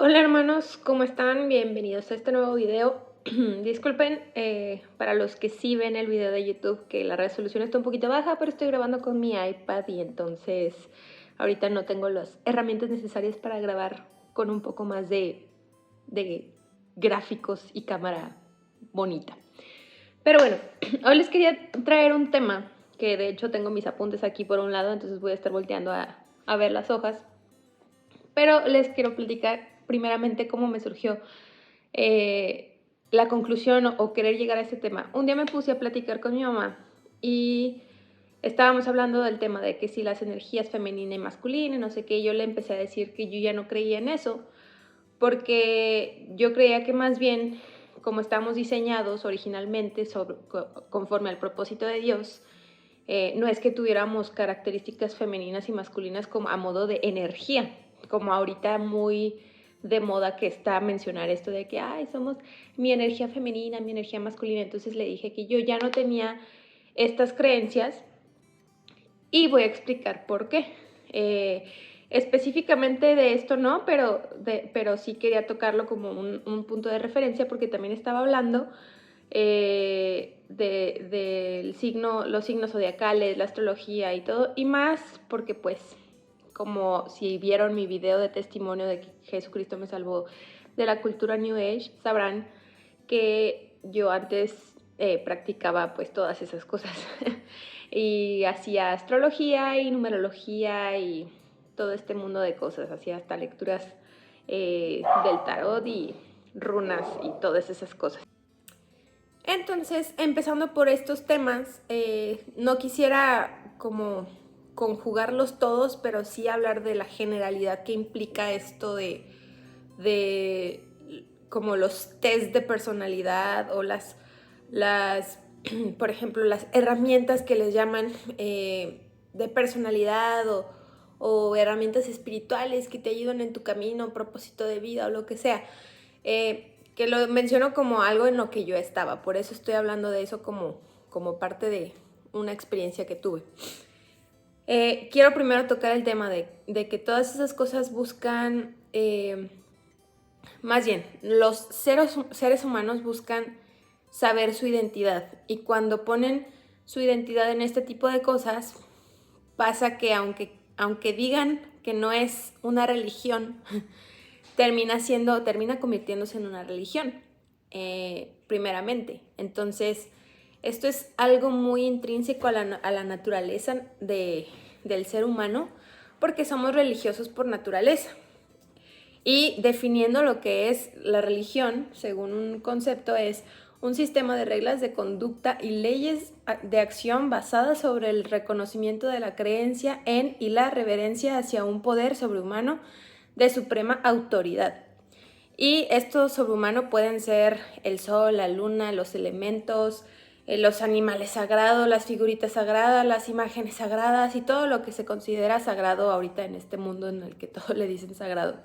Hola hermanos, ¿cómo están? Bienvenidos a este nuevo video. Disculpen para los que sí ven el video de YouTube que la resolución está un poquito baja, pero estoy grabando con mi iPad y entonces ahorita no tengo las herramientas necesarias para grabar con un poco más de gráficos y cámara bonita. Pero bueno, hoy les quería traer un tema que de hecho tengo mis apuntes aquí por un lado, entonces voy a estar volteando a ver las hojas. Pero les quiero platicar primeramente cómo me surgió la conclusión o querer llegar a este tema. Un día me puse a platicar con mi mamá y estábamos hablando del tema de que si las energías femenina y masculina y no sé qué, yo le empecé a decir que yo ya no creía en eso, porque yo creía que más bien, como estamos diseñados originalmente conforme al propósito de Dios, no es que tuviéramos características femeninas y masculinas como a modo de energía, como ahorita muy de moda que está mencionar esto de que, ay, somos mi energía femenina, mi energía masculina. Entonces le dije que yo ya no tenía estas creencias y voy a explicar por qué. Específicamente de esto no, pero sí quería tocarlo como un punto de referencia porque también estaba hablando del signo, los signos zodiacales, la astrología y todo, y más porque pues como si vieron mi video de testimonio de que Jesucristo me salvó de la cultura New Age, sabrán que yo antes practicaba pues todas esas cosas y hacía astrología y numerología y todo este mundo de cosas, hacía hasta lecturas del tarot y runas y todas esas cosas. Entonces, empezando por estos temas, no quisiera como conjugarlos todos, pero sí hablar de la generalidad que implica esto de como los test de personalidad o por ejemplo, las herramientas que les llaman de personalidad o herramientas espirituales que te ayudan en tu camino, propósito de vida o lo que sea. Que lo menciono como algo en lo que yo estaba, por eso estoy hablando de eso como parte de una experiencia que tuve. Quiero primero tocar el tema de que todas esas cosas buscan, más bien, los seres humanos buscan saber su identidad, y cuando ponen su identidad en este tipo de cosas, pasa que aunque digan que no es una religión, termina convirtiéndose en una religión, primeramente. Entonces, esto es algo muy intrínseco a la naturaleza del ser humano, porque somos religiosos por naturaleza. Y definiendo lo que es la religión, según un concepto, es un sistema de reglas de conducta y leyes de acción basadas sobre el reconocimiento de la creencia en y la reverencia hacia un poder sobrehumano de suprema autoridad. Y estos sobrehumanos pueden ser el sol, la luna, los elementos, los animales sagrados, las figuritas sagradas, las imágenes sagradas y todo lo que se considera sagrado ahorita en este mundo en el que todo le dicen sagrado.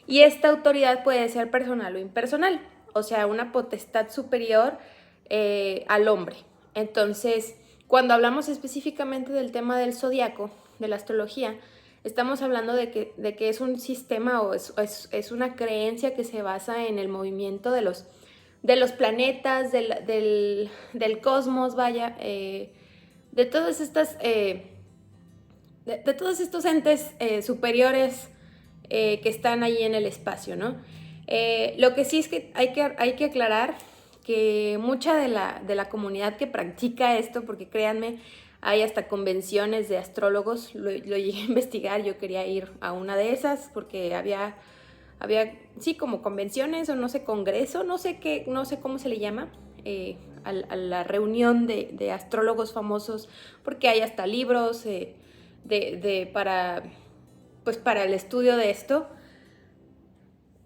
Y esta autoridad puede ser personal o impersonal, o sea, una potestad superior al hombre. Entonces, cuando hablamos específicamente del tema del zodiaco, de la astrología, estamos hablando de que es un sistema o es una creencia que se basa en el movimiento de los planetas, del cosmos, vaya, de todas estas, de todos estos entes superiores que están ahí en el espacio, ¿no? Lo que sí es que hay que aclarar que mucha de la comunidad que practica esto, porque créanme, hay hasta convenciones de astrólogos, lo llegué a investigar, yo quería ir a una de esas porque había sí, como convenciones o no sé, congreso, no sé cómo se le llama, a la reunión de astrólogos famosos, porque hay hasta libros para el estudio de esto.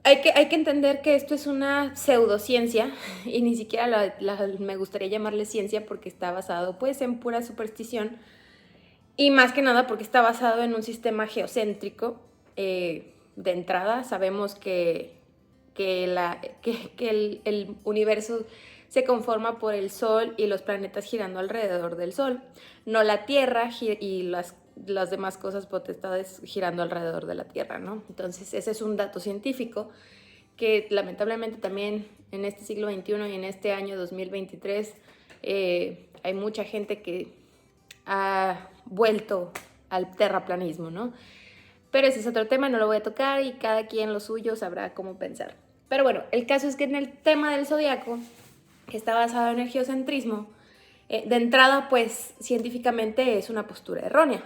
Hay que entender que esto es una pseudociencia y ni siquiera me gustaría llamarle ciencia porque está basado pues en pura superstición y más que nada porque está basado en un sistema geocéntrico. De entrada sabemos que el universo se conforma por el Sol y los planetas girando alrededor del Sol, no la Tierra y las demás cosas potestades girando alrededor de la Tierra, ¿no? Entonces, ese es un dato científico que lamentablemente también en este siglo XXI y en este año 2023 hay mucha gente que ha vuelto al terraplanismo, ¿no? Pero ese es otro tema, no lo voy a tocar y cada quien lo suyo sabrá cómo pensar. Pero bueno, el caso es que en el tema del zodiaco, que está basado en el geocentrismo, de entrada, pues científicamente es una postura errónea.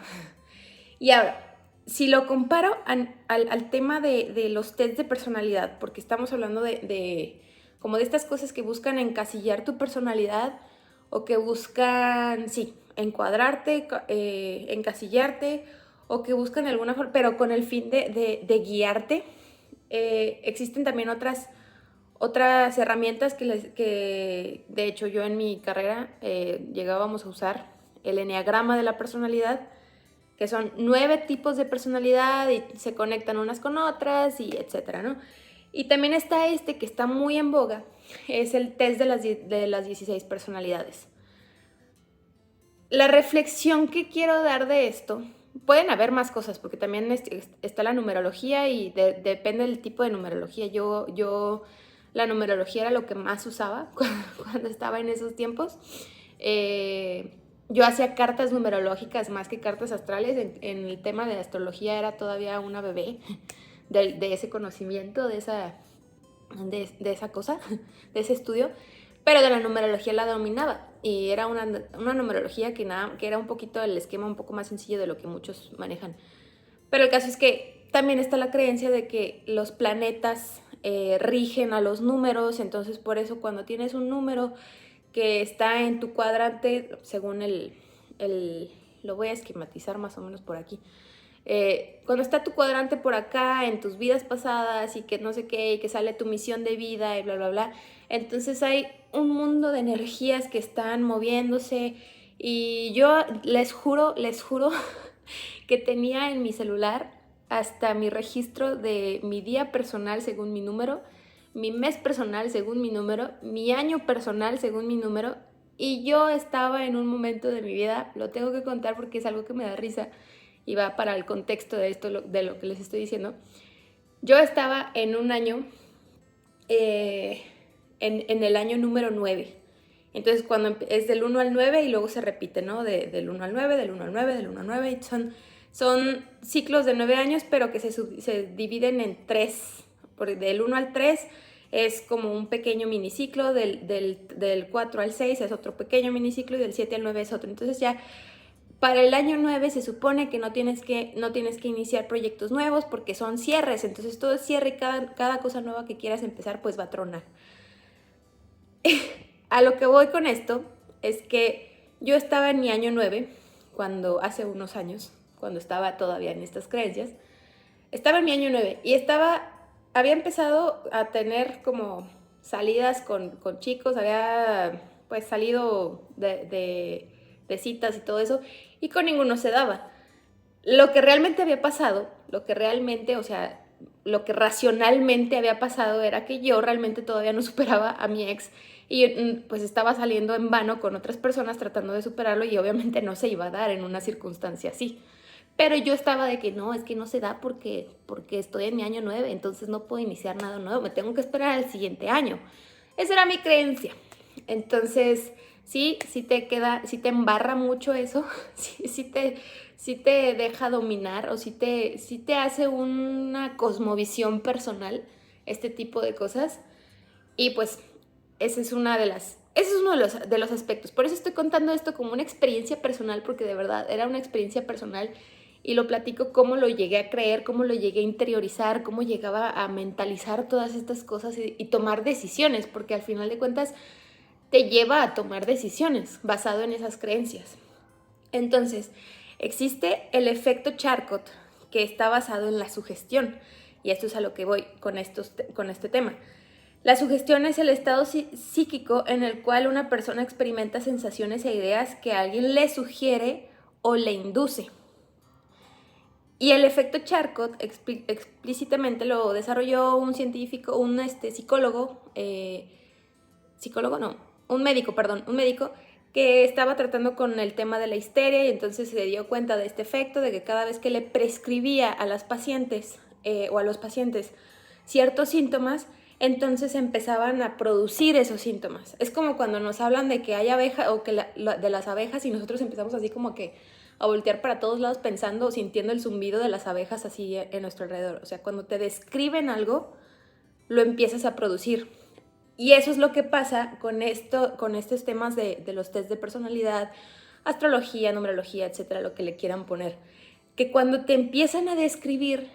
Y ahora, si lo comparo al tema de los tests de personalidad, porque estamos hablando como de estas cosas que buscan encasillar tu personalidad o que buscan, sí, encuadrarte, encasillarte o que buscan de alguna forma, pero con el fin de guiarte. Existen también otras herramientas que de hecho yo en mi carrera llegábamos a usar el eneagrama de la personalidad, que son 9 tipos de personalidad y se conectan unas con otras y etcétera, ¿no? Y también está que está muy en boga, es el test de las 16 personalidades. La reflexión que quiero dar de esto, pueden haber más cosas, porque también está la numerología y depende del tipo de numerología. Yo la numerología era lo que más usaba cuando estaba en esos tiempos. Yo hacía cartas numerológicas más que cartas astrales. En el tema de astrología era todavía una bebé de ese conocimiento, de esa cosa, de ese estudio, pero de la numerología la dominaba. Y era una numerología que era un poquito el esquema un poco más sencillo de lo que muchos manejan. Pero el caso es que también está la creencia de que los planetas rigen a los números, entonces por eso cuando tienes un número que está en tu cuadrante, según lo voy a esquematizar más o menos por aquí, cuando está tu cuadrante por acá en tus vidas pasadas y que no sé qué, y que sale tu misión de vida y bla, bla, bla, entonces hay un mundo de energías que están moviéndose y yo les juro que tenía en mi celular hasta mi registro de mi día personal según mi número, mi mes personal según mi número, mi año personal según mi número, y yo estaba en un momento de mi vida, lo tengo que contar porque es algo que me da risa y va para el contexto de esto, de lo que les estoy diciendo. Yo estaba en un año, en el año número 9. Entonces, cuando es del 1 al 9 y luego se repite, ¿no? Del 1 al 9, del 1 al 9, del 1 al 9. Y son ciclos de 9 años, pero que se dividen en 3. Del 1 al 3 es como un pequeño miniciclo, del 4 al 6 es otro pequeño miniciclo y del 7 al 9 es otro. Entonces ya para el año 9 se supone que no tienes que iniciar proyectos nuevos porque son cierres. Entonces todo es cierre y cada cosa nueva que quieras empezar pues va a tronar. A lo que voy con esto es que yo estaba en mi año 9, hace unos años, cuando estaba todavía en estas creencias, estaba en mi año 9 y había empezado a tener como salidas con chicos, había pues salido de citas y todo eso, y con ninguno se daba. Lo que realmente había pasado, lo que racionalmente había pasado era que yo realmente todavía no superaba a mi ex y yo, pues estaba saliendo en vano con otras personas tratando de superarlo y obviamente no se iba a dar en una circunstancia así. Pero yo estaba de que no, es que no se da porque estoy en mi año 9, entonces no puedo iniciar nada nuevo, me tengo que esperar al siguiente año. Esa era mi creencia. Entonces, sí te embarra mucho eso, sí te deja dominar o sí te hace una cosmovisión personal, este tipo de cosas. Y pues ese es uno de los aspectos. Por eso estoy contando esto como una experiencia personal, porque de verdad era una experiencia personal y lo platico cómo lo llegué a creer, cómo lo llegué a interiorizar, cómo llegaba a mentalizar todas estas cosas y tomar decisiones, porque al final de cuentas te lleva a tomar decisiones basado en esas creencias. Entonces, existe el efecto Charcot, que está basado en la sugestión, y esto es a lo que voy con este tema. La sugestión es el estado psíquico en el cual una persona experimenta sensaciones e ideas que alguien le sugiere o le induce. Y el efecto Charcot explícitamente lo desarrolló un científico, un médico que estaba tratando con el tema de la histeria y entonces se dio cuenta de este efecto de que cada vez que le prescribía a las pacientes o a los pacientes ciertos síntomas, entonces empezaban a producir esos síntomas. Es como cuando nos hablan de que hay abeja o que de las abejas y nosotros empezamos así como que a voltear para todos lados pensando o sintiendo el zumbido de las abejas así en nuestro alrededor. O sea, cuando te describen algo, lo empiezas a producir. Y eso es lo que pasa con estos temas de los test de personalidad, astrología, numerología, etcétera, lo que le quieran poner. Que cuando te empiezan a describir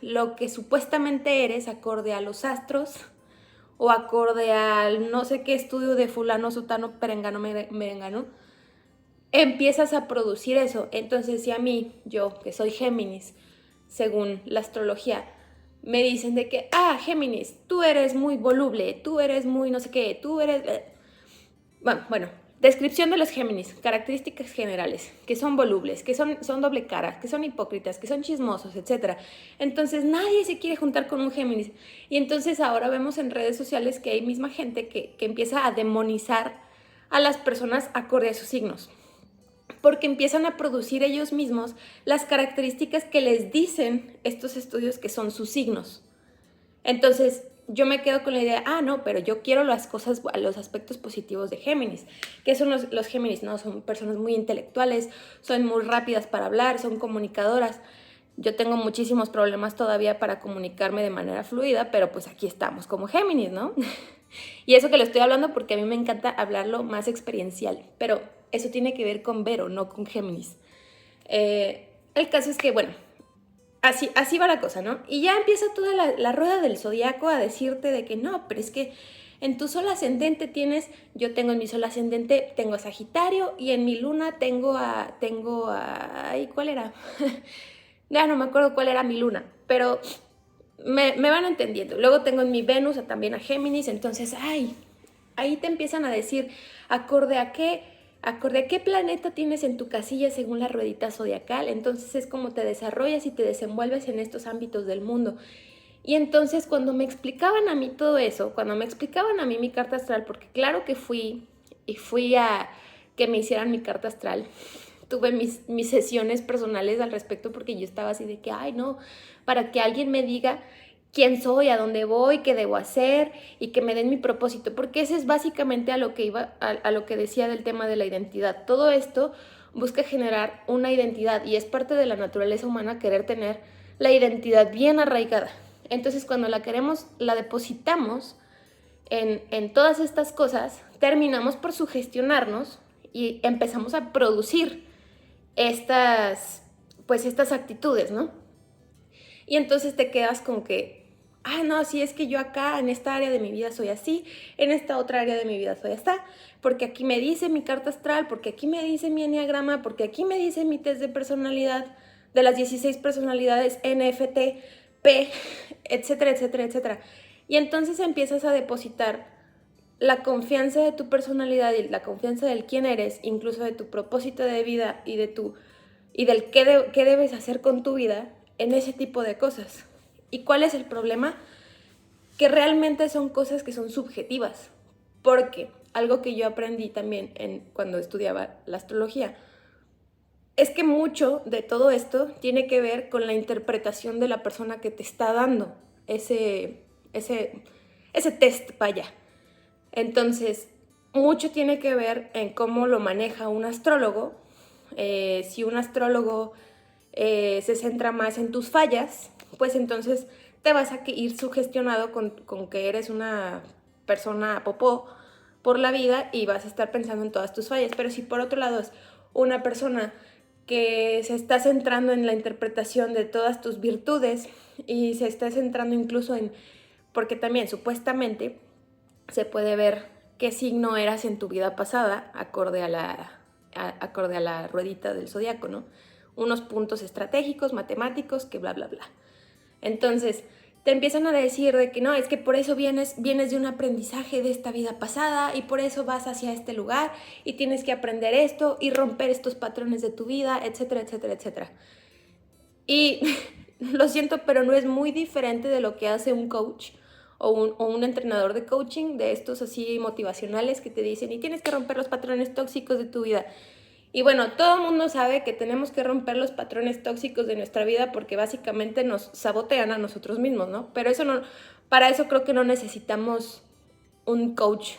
lo que supuestamente eres acorde a los astros o acorde al no sé qué estudio de fulano, sutano, perengano, merengano, empiezas a producir eso. Entonces, si a mí, yo que soy Géminis, según la astrología, me dicen de que, Géminis, tú eres muy voluble, tú eres muy no sé qué, tú eres... Bueno, descripción de los Géminis, características generales, que son volubles, que son doble cara, que son hipócritas, que son chismosos, etc. Entonces nadie se quiere juntar con un Géminis. Y entonces ahora vemos en redes sociales que hay misma gente que empieza a demonizar a las personas acorde a sus signos, porque empiezan a producir ellos mismos las características que les dicen estos estudios que son sus signos. Entonces yo me quedo con la idea, no, pero yo quiero las cosas, los aspectos positivos de Géminis. ¿Qué son los Géminis? No, son personas muy intelectuales, son muy rápidas para hablar, son comunicadoras. Yo tengo muchísimos problemas todavía para comunicarme de manera fluida, pero pues aquí estamos como Géminis, ¿no? Y eso que lo estoy hablando porque a mí me encanta hablarlo más experiencial, pero eso tiene que ver con Vero, no con Géminis. El caso es que, bueno, así va la cosa, ¿no? Y ya empieza toda la rueda del zodiaco a decirte de que no, pero es que en tu sol ascendente yo tengo en mi sol ascendente, tengo a Sagitario y en mi luna tengo a ¿cuál era? Ya no me acuerdo cuál era mi luna, pero me van entendiendo. Luego tengo en mi Venus también a Géminis, entonces, ahí te empiezan a decir, acorde a qué planeta tienes en tu casilla según la ruedita zodiacal. Entonces es como te desarrollas y te desenvuelves en estos ámbitos del mundo. Y entonces cuando me explicaban a mí todo eso, cuando me explicaban a mí mi carta astral, porque claro que fui a que me hicieran mi carta astral, tuve mis sesiones personales al respecto porque yo estaba así de que, no, para que alguien me diga quién soy, a dónde voy, qué debo hacer y que me den mi propósito, porque ese es básicamente a lo que decía del tema de la identidad. Todo esto busca generar una identidad y es parte de la naturaleza humana querer tener la identidad bien arraigada. Entonces cuando la queremos, la depositamos en todas estas cosas, terminamos por sugestionarnos y empezamos a producir estas actitudes, ¿no? Y entonces te quedas con que, no, sí, es que yo acá en esta área de mi vida soy así, en esta otra área de mi vida soy así, porque aquí me dice mi carta astral, porque aquí me dice mi enneagrama, porque aquí me dice mi test de personalidad, de las 16 personalidades, NFT, P, etcétera, etcétera, etcétera. Y entonces empiezas a depositar la confianza de tu personalidad y la confianza del quién eres, incluso de tu propósito de vida y del qué debes hacer con tu vida en ese tipo de cosas. ¿Y cuál es el problema? Que realmente son cosas que son subjetivas, porque algo que yo aprendí también cuando estudiaba la astrología es que mucho de todo esto tiene que ver con la interpretación de la persona que te está dando ese test, vaya. Entonces, mucho tiene que ver en cómo lo maneja un astrólogo. Si un astrólogo se centra más en tus fallas, pues entonces te vas a ir sugestionado con que eres una persona popó por la vida y vas a estar pensando en todas tus fallas. Pero si por otro lado es una persona que se está centrando en la interpretación de todas tus virtudes y se está centrando incluso porque también supuestamente se puede ver qué signo eras en tu vida pasada acorde a la ruedita del zodiaco, ¿no? Unos puntos estratégicos, matemáticos, que bla, bla, bla. Entonces, te empiezan a decir de que no, es que por eso vienes de un aprendizaje de esta vida pasada y por eso vas hacia este lugar y tienes que aprender esto y romper estos patrones de tu vida, etcétera, etcétera, etcétera. Y lo siento, pero no es muy diferente de lo que hace un coach o un entrenador de coaching de estos así motivacionales que te dicen y tienes que romper los patrones tóxicos de tu vida. Y bueno, todo el mundo sabe que tenemos que romper los patrones tóxicos de nuestra vida porque básicamente nos sabotean a nosotros mismos, ¿no? Pero eso no, para eso creo que no necesitamos un coach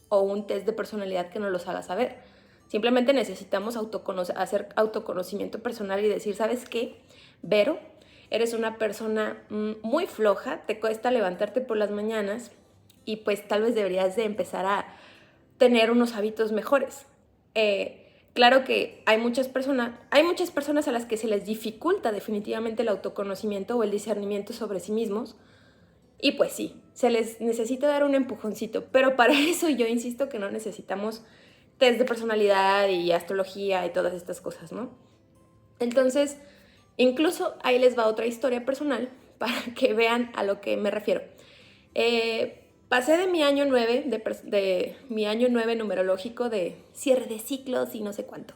o un test de personalidad que nos los haga saber. Simplemente necesitamos hacer autoconocimiento personal y decir, ¿sabes qué? Vero, eres una persona muy floja, te cuesta levantarte por las mañanas y pues tal vez deberías de empezar a tener unos hábitos mejores. Claro que hay muchas personas a las que se les dificulta definitivamente el autoconocimiento o el discernimiento sobre sí mismos. Y pues sí, se les necesita dar un empujoncito, pero para eso yo insisto que no necesitamos test de personalidad y astrología y todas estas cosas, ¿no? Entonces, incluso ahí les va otra historia personal para que vean a lo que me refiero. Pasé de mi año 9, de mi año 9 numerológico de cierre de ciclos y no sé cuánto.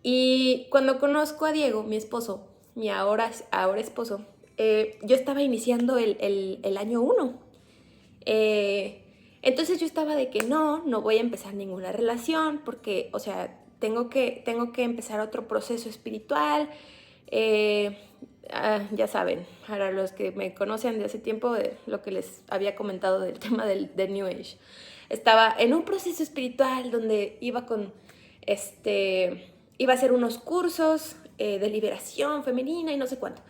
Y cuando conozco a Diego, mi esposo, mi ahora esposo, yo estaba iniciando el año 1. Entonces yo estaba de que no voy a empezar ninguna relación porque, o sea, tengo que empezar otro proceso espiritual. Ya saben, para los que me conocen de hace tiempo, lo que les había comentado del tema del New Age. Estaba en un proceso espiritual donde iba a hacer unos cursos de liberación femenina y no sé cuánto.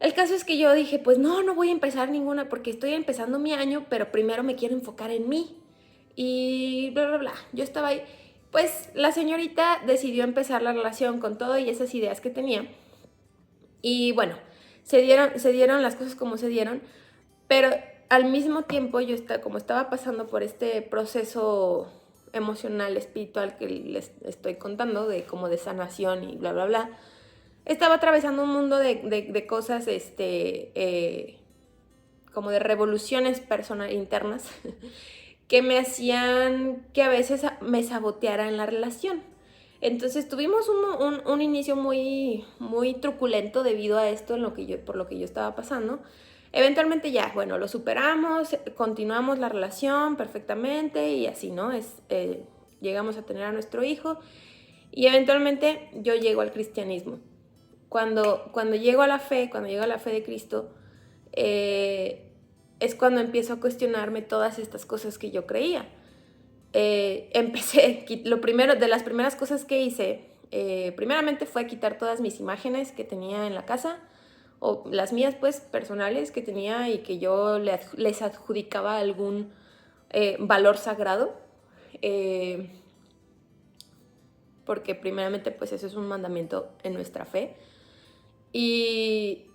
El caso es que yo dije, pues no voy a empezar ninguna porque estoy empezando mi año, pero primero me quiero enfocar en mí. Y bla, bla, bla. Yo estaba ahí. Pues la señorita decidió empezar la relación con todo y esas ideas que tenía. Y bueno, se dieron las cosas como se dieron, pero al mismo tiempo yo como estaba pasando por este proceso emocional, espiritual que les estoy contando, como de sanación y bla, bla, bla, estaba atravesando un mundo de cosas, como de revoluciones internas que me hacían que a veces me saboteara en la relación. Entonces tuvimos un inicio muy, muy truculento debido a esto, por lo que yo estaba pasando. Eventualmente ya, bueno, lo superamos, continuamos la relación perfectamente y así, ¿no? Llegamos a tener a nuestro hijo y eventualmente yo llego al cristianismo. Cuando llego a la fe de Cristo, es cuando empiezo a cuestionarme todas estas cosas que yo creía. De las primeras cosas que hice, primeramente fue quitar todas mis imágenes que tenía en la casa, o las mías pues personales que tenía y que yo les adjudicaba algún valor sagrado, porque primeramente pues eso es un mandamiento en nuestra fe. Y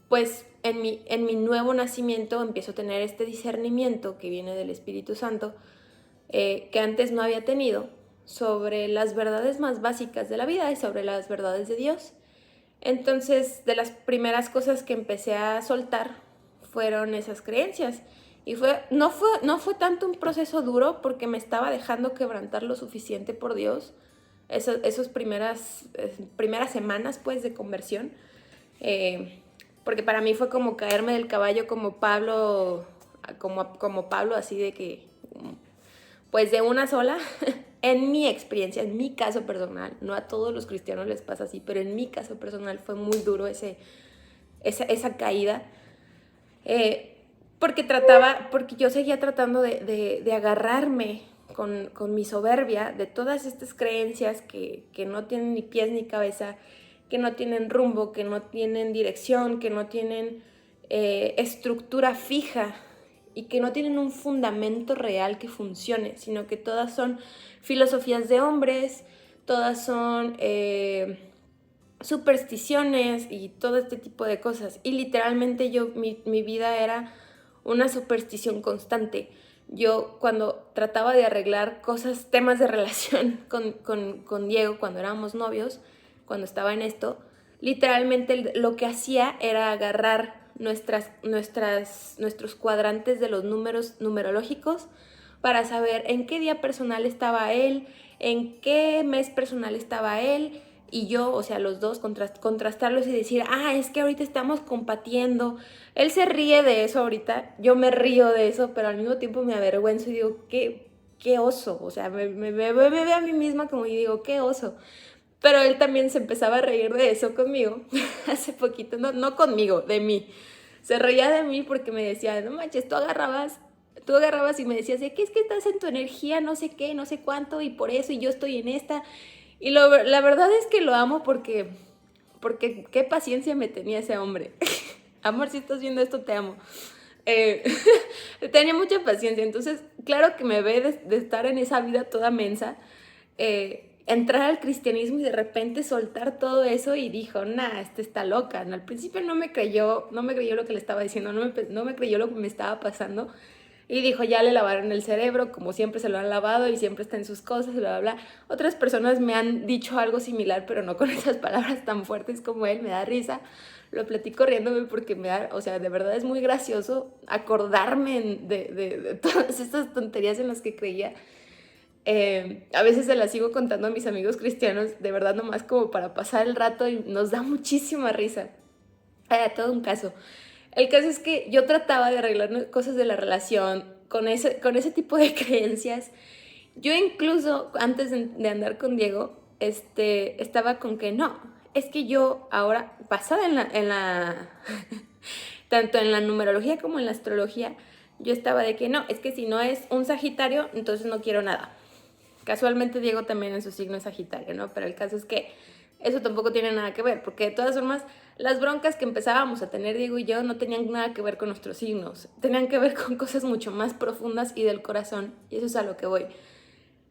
pues en mi nuevo nacimiento empiezo a tener este discernimiento que viene del Espíritu Santo, que antes no había tenido, sobre las verdades más básicas de la vida y sobre las verdades de Dios. Entonces, de las primeras cosas que empecé a soltar fueron esas creencias. Y no fue tanto un proceso duro porque me estaba dejando quebrantar lo suficiente por Dios. Esas primeras semanas pues de conversión. Porque para mí fue como caerme del caballo como Pablo, así de que, pues de una sola, en mi experiencia, en mi caso personal, no a todos los cristianos les pasa así, pero en mi caso personal fue muy duro esa caída, porque yo seguía tratando de agarrarme con mi soberbia de todas estas creencias que no tienen ni pies ni cabeza, que no tienen rumbo, que no tienen dirección, que no tienen estructura fija y que no tienen un fundamento real que funcione, sino que todas son filosofías de hombres, todas son supersticiones y todo este tipo de cosas. Y literalmente mi vida era una superstición constante. Yo cuando trataba de arreglar temas de relación con Diego, cuando éramos novios, cuando estaba en esto, literalmente lo que hacía era agarrar nuestros cuadrantes de los números numerológicos para saber en qué día personal estaba él, en qué mes personal estaba él y yo, o sea, los dos, contrastarlos y decir, es que ahorita estamos compatiendo. Él se ríe de eso ahorita, yo me río de eso, pero al mismo tiempo me avergüenzo y digo, qué oso. O sea, me veo a mí misma como y digo, qué oso. Pero él también se empezaba a reír de eso conmigo hace poquito, no conmigo, de mí. Se reía de mí porque me decía, no manches, tú agarrabas y me decías, ¿qué es que estás en tu energía? No sé qué, no sé cuánto, y por eso, y yo estoy en esta. Y la verdad es que lo amo porque qué paciencia me tenía ese hombre. Amor, si estás viendo esto, te amo. Tenía mucha paciencia, entonces claro que me ve de estar en esa vida toda mensa, entrar al cristianismo y de repente soltar todo eso y dijo, esta está loca. Al principio no me creyó lo que le estaba diciendo, no me creyó lo que me estaba pasando. Y dijo, ya le lavaron el cerebro, como siempre se lo han lavado y siempre está en sus cosas, bla, bla, bla. Otras personas me han dicho algo similar, pero no con esas palabras tan fuertes como él, me da risa. Lo platico riéndome porque o sea, de verdad es muy gracioso acordarme de todas estas tonterías en las que creía. A veces se las sigo contando a mis amigos cristianos, de verdad nomás como para pasar el rato y nos da muchísima risa. Todo un caso. El caso es que yo trataba de arreglar cosas de la relación con ese tipo de creencias. Yo incluso antes de andar con Diego, estaba con que no, es que yo ahora, basada en la tanto en la numerología como en la astrología, yo estaba de que no, es que si no es un Sagitario, entonces no quiero nada. Casualmente Diego también en su signo es Sagitario, ¿no? Pero el caso es que eso tampoco tiene nada que ver, porque de todas formas las broncas que empezábamos a tener Diego y yo no tenían nada que ver con nuestros signos, tenían que ver con cosas mucho más profundas y del corazón, y eso es a lo que voy.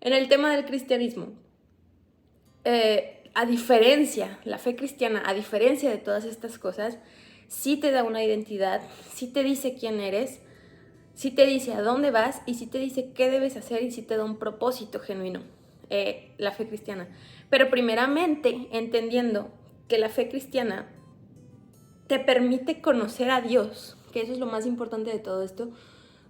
En el tema del cristianismo, a diferencia, la fe cristiana, a diferencia de todas estas cosas, sí te da una identidad, sí te dice quién eres, sí te dice a dónde vas y sí te dice qué debes hacer y sí te da un propósito genuino, la fe cristiana. Pero primeramente entendiendo que la fe cristiana te permite conocer a Dios, que eso es lo más importante de todo esto,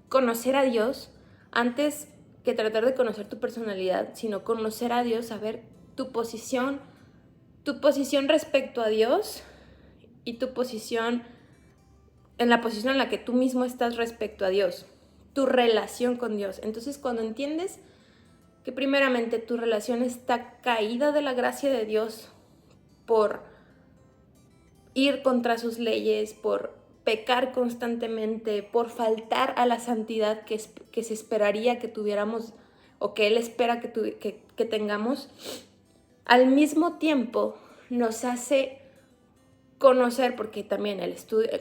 conocer a Dios antes que tratar de conocer tu personalidad, sino conocer a Dios, saber tu posición respecto a Dios y tu posición en la posición en la que tú mismo estás respecto a Dios, tu relación con Dios. Entonces, cuando entiendes que primeramente tu relación está caída de la gracia de Dios por ir contra sus leyes, por pecar constantemente, por faltar a la santidad que se esperaría que tuviéramos o que Él espera que tengamos, al mismo tiempo nos hace conocer, porque también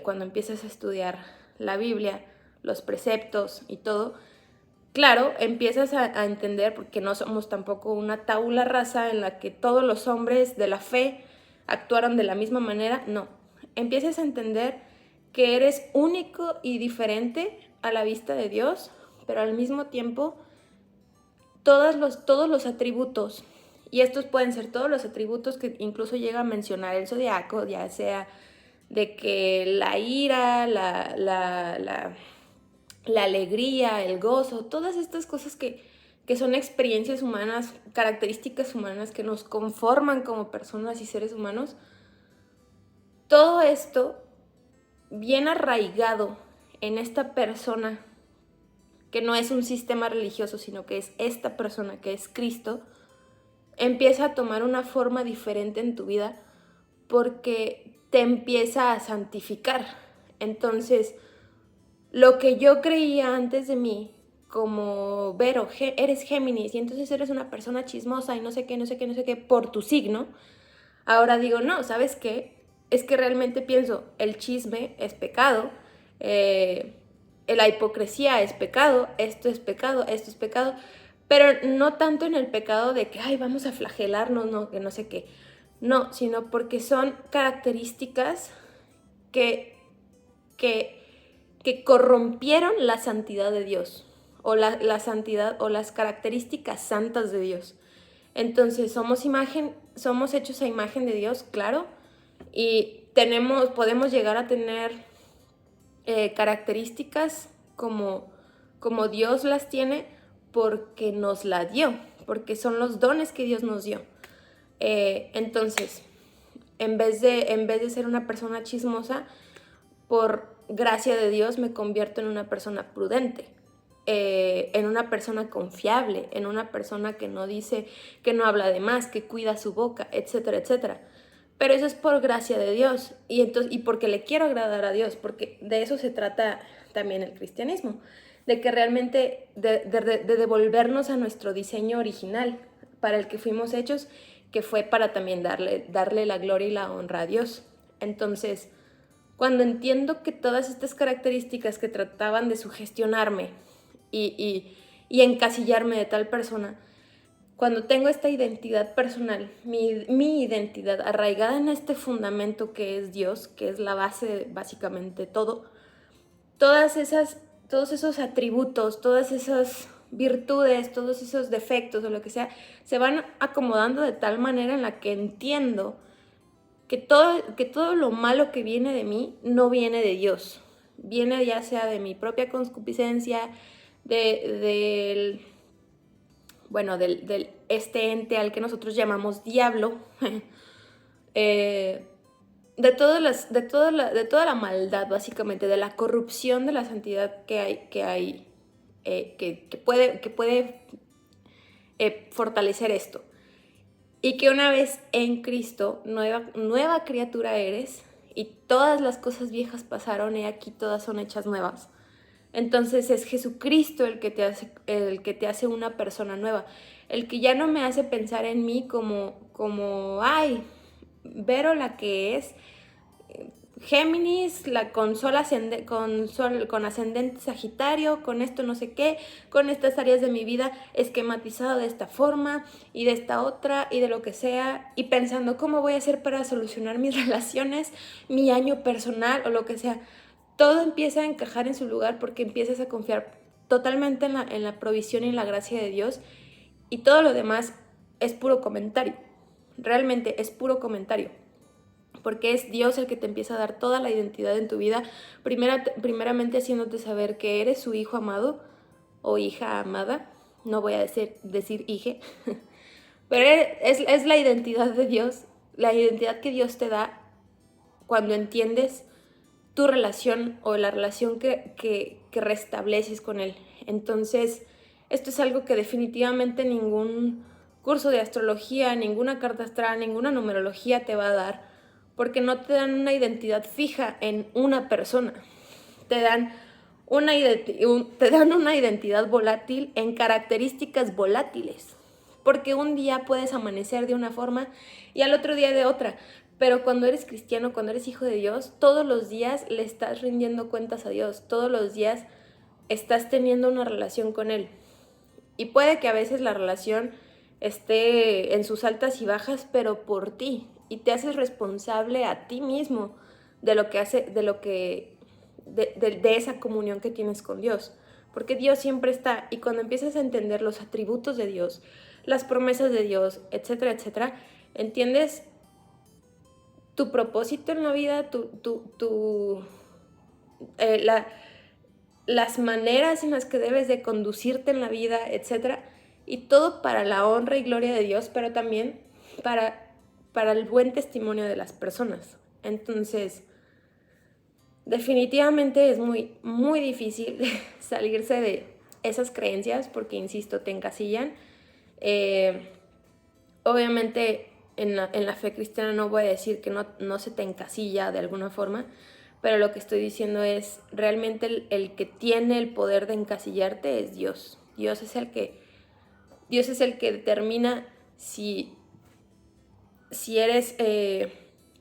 cuando empiezas a estudiar la Biblia, los preceptos y todo, claro, empiezas a entender, porque no somos tampoco una tabula rasa en la que todos los hombres de la fe actuaron de la misma manera, no. Empiezas a entender que eres único y diferente a la vista de Dios, pero al mismo tiempo todos los atributos, y estos pueden ser todos los atributos que incluso llega a mencionar el zodiaco, ya sea de que la ira, la alegría, el gozo, todas estas cosas que son experiencias humanas, características humanas que nos conforman como personas y seres humanos, todo esto bien arraigado en esta persona que no es un sistema religioso, sino que es esta persona que es Cristo, empieza a tomar una forma diferente en tu vida porque te empieza a santificar. Entonces, lo que yo creía antes de mí, como Vero, eres Géminis y entonces eres una persona chismosa y no sé qué, por tu signo, ahora digo, no, ¿sabes qué? Es que realmente pienso, el chisme es pecado, la hipocresía es pecado, esto es pecado, pero no tanto en el pecado de que, vamos a flagelarnos, no, que no sé qué, no, sino porque son características que corrompieron la santidad de Dios, o la santidad o las características santas de Dios. Entonces somos hechos a imagen de Dios, claro, y podemos llegar a tener características como Dios las tiene porque nos la dio, porque son los dones que Dios nos dio. Entonces, en vez de ser una persona chismosa, por gracia de Dios me convierto en una persona prudente, en una persona confiable, en una persona que no dice, que no habla de más, que cuida su boca, etcétera, etcétera. Pero eso es por gracia de Dios y porque le quiero agradar a Dios, porque de eso se trata también el cristianismo, de que realmente de devolvernos a nuestro diseño original para el que fuimos hechos, que fue para también darle la gloria y la honra a Dios. Entonces, cuando entiendo que todas estas características que trataban de sugestionarme y encasillarme de tal persona, cuando tengo esta identidad personal, mi identidad arraigada en este fundamento que es Dios, que es la base de básicamente todo, todos esos atributos, todas esas virtudes, todos esos defectos o lo que sea, se van acomodando de tal manera en la que entiendo que todo lo malo que viene de mí no viene de Dios. Viene ya sea de mi propia concupiscencia, del este ente al que nosotros llamamos diablo, de toda la maldad, básicamente, de la corrupción de la santidad que puede fortalecer esto. Y que una vez en Cristo, nueva criatura eres, y todas las cosas viejas pasaron, y aquí todas son hechas nuevas. Entonces es Jesucristo el que te hace una persona nueva, el que ya no me hace pensar en mí como ay, Vero la que es Géminis, con ascendente Sagitario, con esto no sé qué, con estas áreas de mi vida esquematizado de esta forma y de esta otra y de lo que sea, y pensando cómo voy a hacer para solucionar mis relaciones, mi año personal o lo que sea. Todo empieza a encajar en su lugar porque empiezas a confiar totalmente en la provisión y en la gracia de Dios, y todo lo demás es puro comentario. Realmente es puro comentario, porque es Dios el que te empieza a dar toda la identidad en tu vida, primeramente haciéndote saber que eres su hijo amado o hija amada. No voy a decir hije, pero es la identidad de Dios, la identidad que Dios te da cuando entiendes tu relación o la relación que restableces con Él. Entonces, esto es algo que definitivamente ningún curso de astrología, ninguna carta astral, ninguna numerología te va a dar, porque no te dan una identidad fija en una persona. Te dan una identidad volátil en características volátiles, porque un día puedes amanecer de una forma y al otro día de otra. Pero cuando eres cristiano, cuando eres hijo de Dios, todos los días le estás rindiendo cuentas a Dios, todos los días estás teniendo una relación con Él. Y puede que a veces la relación esté en sus altas y bajas, pero por ti. Y te haces responsable a ti mismo de esa comunión que tienes con Dios. Porque Dios siempre está, y cuando empiezas a entender los atributos de Dios, las promesas de Dios, etcétera, etcétera, entiendes tu propósito en la vida, las maneras en las que debes de conducirte en la vida, etcétera, y todo para la honra y gloria de Dios, pero también para el buen testimonio de las personas. Entonces, definitivamente es muy, muy difícil salirse de esas creencias porque, insisto, te encasillan. Obviamente, en la fe cristiana no voy a decir que no se te encasilla de alguna forma, pero lo que estoy diciendo es, realmente el que tiene el poder de encasillarte es Dios. Dios es el que determina si eres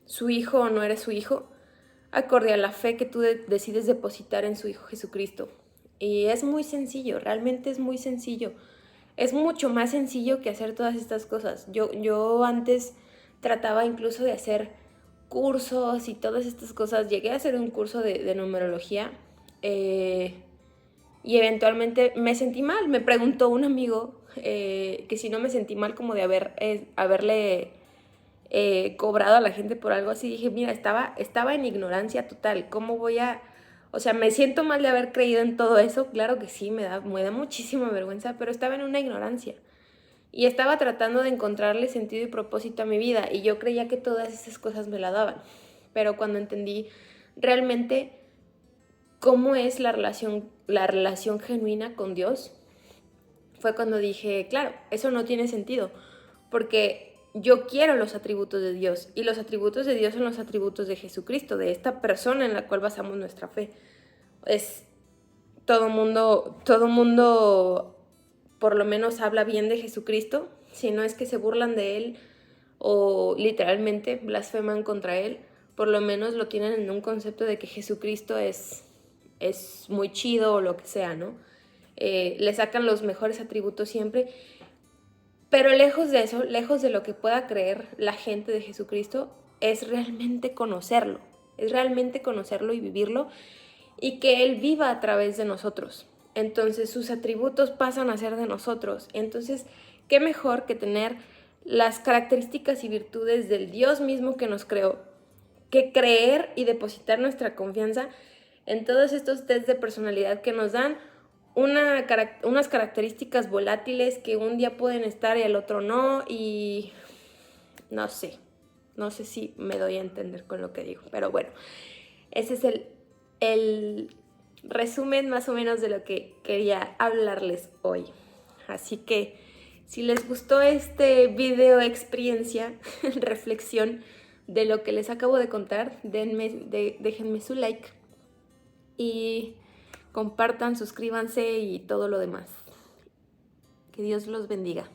su hijo o no eres su hijo, acorde a la fe que tú decides depositar en su Hijo Jesucristo. Y es muy sencillo, realmente es muy sencillo. Es mucho más sencillo que hacer todas estas cosas. Yo antes trataba incluso de hacer cursos y todas estas cosas. Llegué a hacer un curso de numerología y eventualmente me sentí mal. Me preguntó un amigo que si no me sentí mal como de haberle cobrado a la gente por algo así. Dije, mira, estaba en ignorancia total. ¿Cómo voy a...? O sea, me siento mal de haber creído en todo eso. Claro que sí, me da muchísima vergüenza, pero estaba en una ignorancia. y estaba tratando de encontrarle sentido y propósito a mi vida y yo creía que todas esas cosas me la daban. Pero cuando entendí realmente cómo es la relación genuina con Dios, fue cuando dije, claro, eso no tiene sentido, porque yo quiero los atributos de Dios y los atributos de Dios son los atributos de Jesucristo, de esta persona en la cual basamos nuestra fe. Es todo mundo por lo menos habla bien de Jesucristo, si no es que se burlan de él o literalmente blasfeman contra él, por lo menos lo tienen en un concepto de que Jesucristo es muy chido o lo que sea, ¿no? Le sacan los mejores atributos siempre, pero lejos de eso, lejos de lo que pueda creer la gente de Jesucristo, es realmente conocerlo y vivirlo y que Él viva a través de nosotros. Entonces sus atributos pasan a ser de nosotros. Entonces, ¿qué mejor que tener las características y virtudes del Dios mismo que nos creó, que creer y depositar nuestra confianza en todos estos tests de personalidad que nos dan unas características volátiles que un día pueden estar y al otro no? Y no sé si me doy a entender con lo que digo, pero bueno, ese es el resumen más o menos de lo que quería hablarles hoy. Así que si les gustó este video experiencia, reflexión de lo que les acabo de contar, déjenme su like y compartan, suscríbanse y todo lo demás. Que Dios los bendiga.